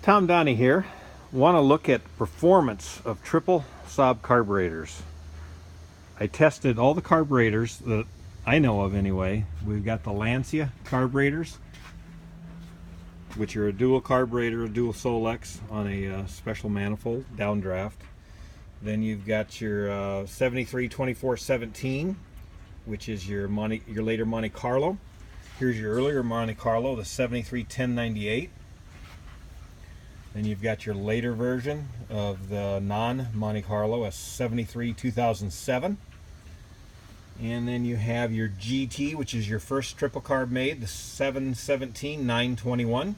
Tom Donnie here. Want to look at performance of triple Saab carburetors. I tested all the carburetors that I know of anyway. We've got the Lancia carburetors, which are a dual carburetor, a dual Solex on a special manifold, downdraft. Then you've got your 73-24-17, which is your later Monte Carlo. Here's your earlier Monte Carlo, the 73-1098. Then you've got your later version of the non-Monte Carlo, a 73-2007. And then you have your GT, which is your first triple carb made, the 717-921.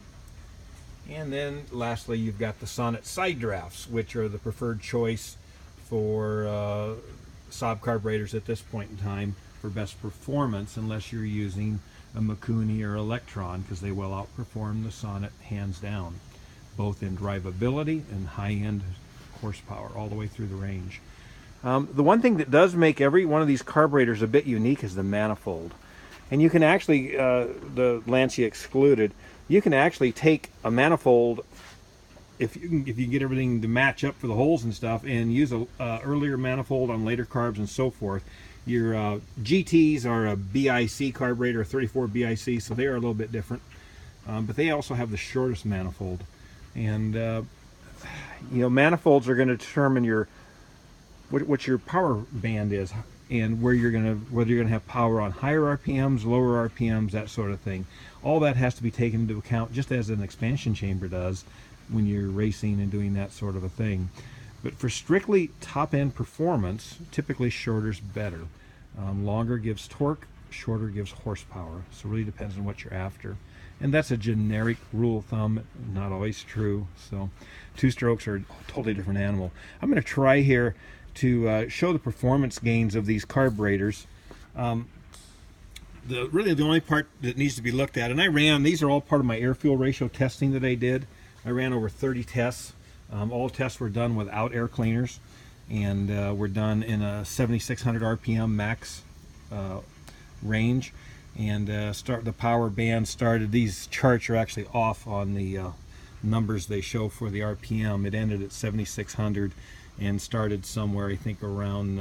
And then lastly, you've got the Sonnet side drafts, which are the preferred choice for Saab carburetors at this point in time for best performance, unless you're using a Mikuni or Electron, because they will outperform the Sonnet hands down, both in drivability and high-end horsepower all the way through the range. The one thing that does make every one of these carburetors a bit unique is the manifold. And you can actually, the Lancia excluded, you can actually take a manifold, if you get everything to match up for the holes and stuff, and use a earlier manifold on later carbs and so forth. Your GTs are a BIC carburetor, a 34 BIC, so they are a little bit different. But they also have the shortest manifold. And you know, manifolds are going to determine what your power band is, and whether you're going to have power on higher RPMs, lower RPMs, that sort of thing. All that has to be taken into account, just as an expansion chamber does when you're racing and doing that sort of a thing. But for strictly top-end performance, typically shorter's better. Longer gives torque, shorter gives horsepower. So it really depends on what you're after. And that's a generic rule of thumb, not always true. So two strokes are a totally different animal. I'm going to try here to show the performance gains of these carburetors. Really the only part that needs to be looked at, and I ran, these are all part of my air-fuel ratio testing that I did. I ran over 30 tests. All tests were done without air cleaners, and were done in a 7,600 RPM max range. And the power band started, these charts are actually off on the numbers they show for the RPM. It ended at 7,600 and started somewhere, I think around,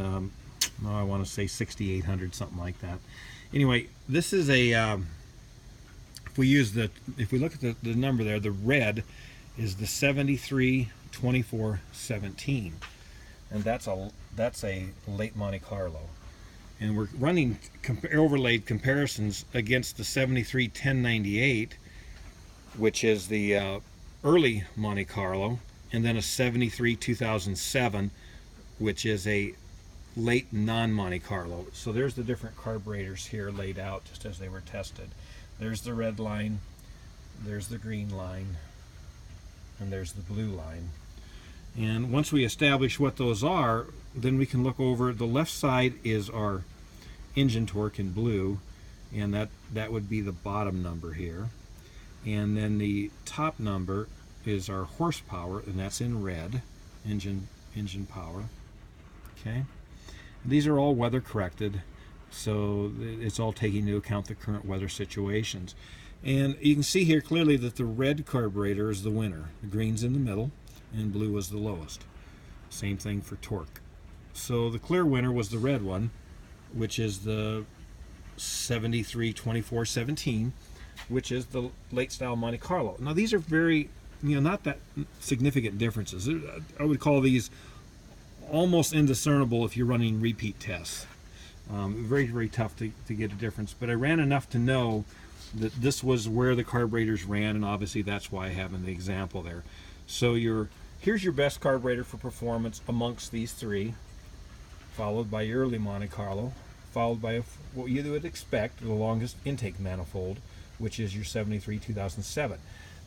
I want to say 6,800, something like that. Anyway, this is a, if we look at the number there, the red is the 73-24-17, and that's a late Monte Carlo. And we're running overlaid comparisons against the 73-1098, which is the early Monte Carlo, and then a 73-2007, which is a late non-Monte Carlo. So there's the different carburetors here laid out just as they were tested. There's the red line, there's the green line, and there's the blue line. And once we establish what those are, then we can look over. The left side is our engine torque in blue, and that would be the bottom number here. And then the top number is our horsepower, and that's in red, engine power. Okay. These are all weather corrected, so it's all taking into account the current weather situations. And you can see here clearly that the red carburetor is the winner. The green's in the middle, and blue was the lowest. Same thing for torque. So the clear winner was the red one, which is the 73-24-17, which is the late style Monte Carlo. Now these are very, not that significant differences. I would call these almost indiscernible if you're running repeat tests. Very, very tough to get a difference. But I ran enough to know that this was where the carburetors ran, and obviously that's why I have in the example there. So here's your best carburetor for performance amongst these three, followed by your early Monte Carlo, followed by what you would expect, the longest intake manifold, which is your 73-2007.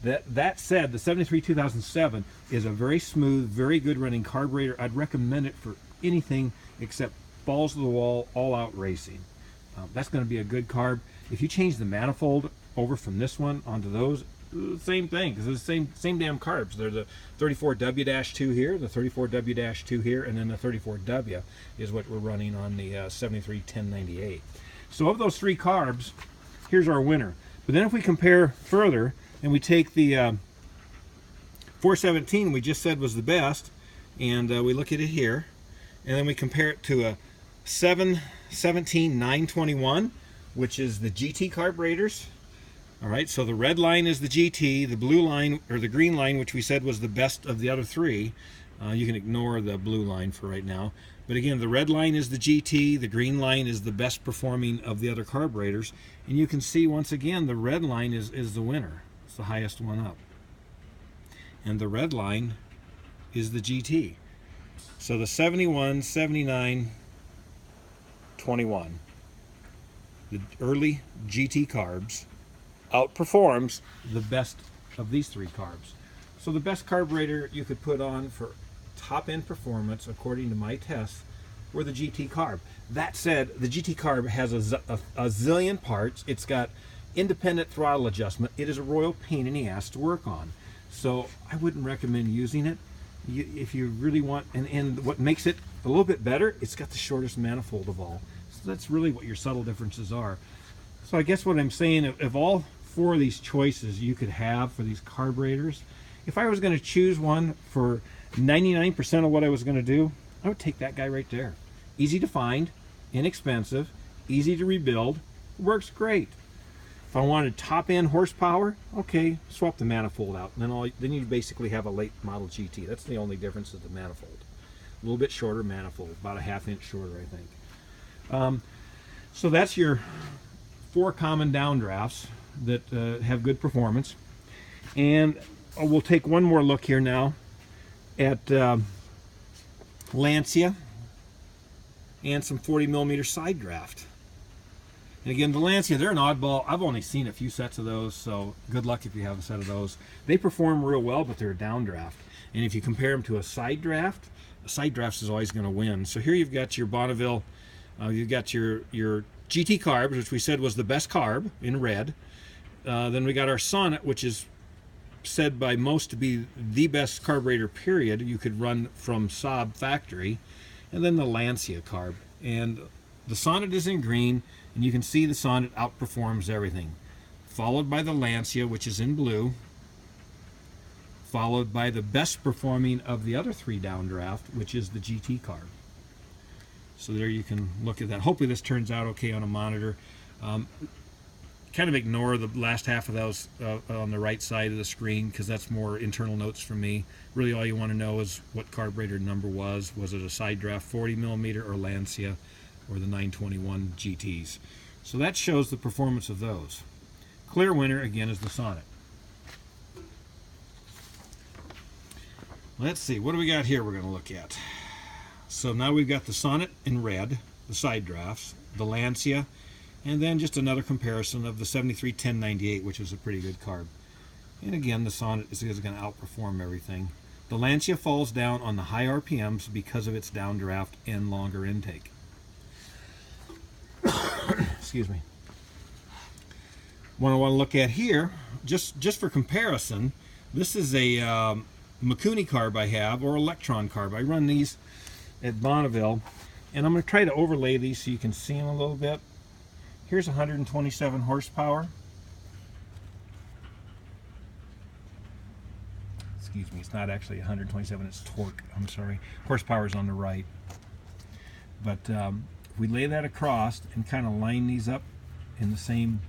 That said, the 73-2007 is a very smooth, very good running carburetor. I'd recommend it for anything except balls to the wall, all-out racing. That's going to be a good carb. If you change the manifold over from this one onto those, same thing, because it's the same damn carbs. They're the 34W-2 here, the 34W-2 here, and then the 34W is what we're running on the 73-1098. So of those three carbs, here's our winner. But then if we compare further, and we take the 417 we just said was the best, and we look at it here, and then we compare it to a 717 921, which is the GT carburetors. All right, so the red line is the GT, the blue line, or the green line, which we said was the best of the other three. You can ignore the blue line for right now. But again, the red line is the GT, the green line is the best performing of the other carburetors. And you can see, once again, the red line is the winner. It's the highest one up. And the red line is the GT. So the 71, 79, 21, the early GT carbs, outperforms the best of these three carbs. So the best carburetor you could put on for top-end performance, according to my tests, were the GT carb. That said, the GT carb has a zillion parts. It's got independent throttle adjustment. It is a royal pain in the ass to work on. So I wouldn't recommend using it. If you really want, and what makes it a little bit better, it's got the shortest manifold of all. So that's really what your subtle differences are. So I guess what I'm saying, of all four of these choices you could have for these carburetors, if I was going to choose one for 99% of what I was going to do, I would take that guy right there. Easy to find, inexpensive, easy to rebuild, works great. If I wanted top-end horsepower, okay, swap the manifold out. Then you basically have a late model GT. That's the only difference is the manifold. A little bit shorter manifold, about a half-inch shorter, I think. So that's your 4 common downdrafts that have good performance. And we'll take one more look here now at Lancia and some 40mm side draft. And again, the Lancia, they're an oddball. I've only seen a few sets of those, so good luck if you have a set of those. They perform real well, but they're a downdraft. And if you compare them to a side draft is always going to win. So here you've got your Bonneville, you've got your GT carbs, which we said was the best carb in red. Then we got our Sonnet, which is said by most to be the best carburetor period you could run from Saab factory. And then the Lancia carb. And the Sonnet is in green, and you can see the Sonnet outperforms everything. Followed by the Lancia, which is in blue. Followed by the best performing of the other 3 downdraft, which is the GT carb. So there you can look at that. Hopefully this turns out okay on a monitor. Kind of ignore the last half of those on the right side of the screen, because that's more internal notes for me. Really all you want to know is what carburetor number was. Was it a side draft 40mm or Lancia or the 921 GTs? So that shows the performance of those. Clear winner again is the Sonnet. Let's see, what do we got here we're going to look at? So now we've got the Sonnet in red, the side drafts, the Lancia, and then just another comparison of the 731098, which is a pretty good carb. And again, the Sonnet is going to outperform everything. The Lancia falls down on the high RPMs because of its downdraft and longer intake. Excuse me. What I want to look at here, just for comparison, this is a Mikuni carb I have, or Electron carb. I run these at Bonneville, and I'm going to try to overlay these so you can see them a little bit. Here's 127 horsepower. Excuse me, it's not actually 127, it's torque. I'm sorry. Horsepower is on the right. But if we lay that across and kind of line these up in the same,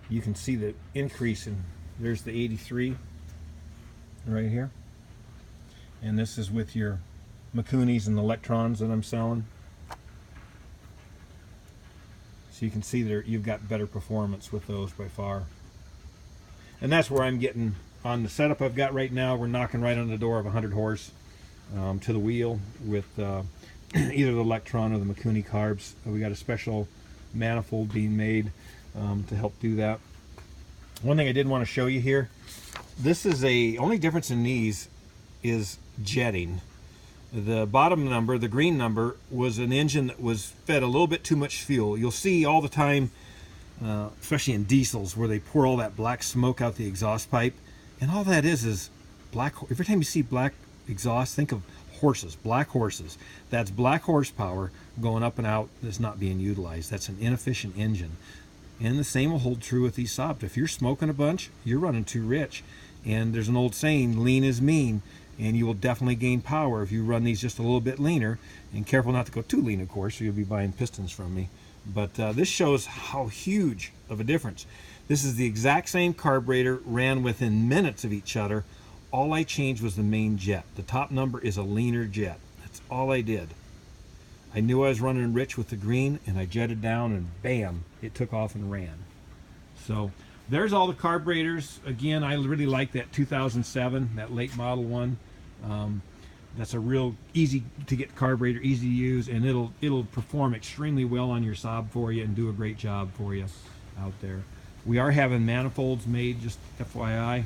you can see the increase in, there's the 83 right here. And this is with your Mikunis and Electrons that I'm selling. So you can see there you've got better performance with those by far. And that's where I'm getting on the setup I've got right now. We're knocking right on the door of 100 horse to the wheel with either the Electron or the Mikuni carbs. We got a special manifold being made to help do that. One thing I did want to show you here, this is only difference in these is jetting. The bottom number, the green number, was an engine that was fed a little bit too much fuel. You'll see all the time, especially in diesels, where they pour all that black smoke out the exhaust pipe. And all that is black. Every time you see black exhaust, think of horses, black horses. That's black horsepower going up and out that's not being utilized. That's an inefficient engine. And the same will hold true with these Saab. If you're smoking a bunch, you're running too rich. And there's an old saying, lean is mean, and you will definitely gain power if you run these just a little bit leaner. And careful not to go too lean, of course, or you'll be buying pistons from me. But this shows how huge of a difference. This is the exact same carburetor, ran within minutes of each other. All I changed was the main jet. The top number is a leaner jet. That's all I did. I knew I was running rich with the green, and I jetted down, and bam, it took off and ran. So there's all the carburetors. Again, I really like that 2007, that late model one. That's a real easy to get carburetor, easy to use, and it'll perform extremely well on your Saab for you and do a great job for you out there. We are having manifolds made, just FYI.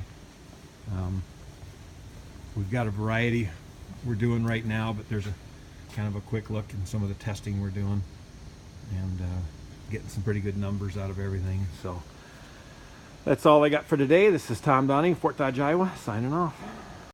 We've got a variety we're doing right now, but there's a kind of a quick look in some of the testing we're doing, and getting some pretty good numbers out of everything. So that's all I got for today. This is Tom Donning, Fort Dodge, Iowa, signing off.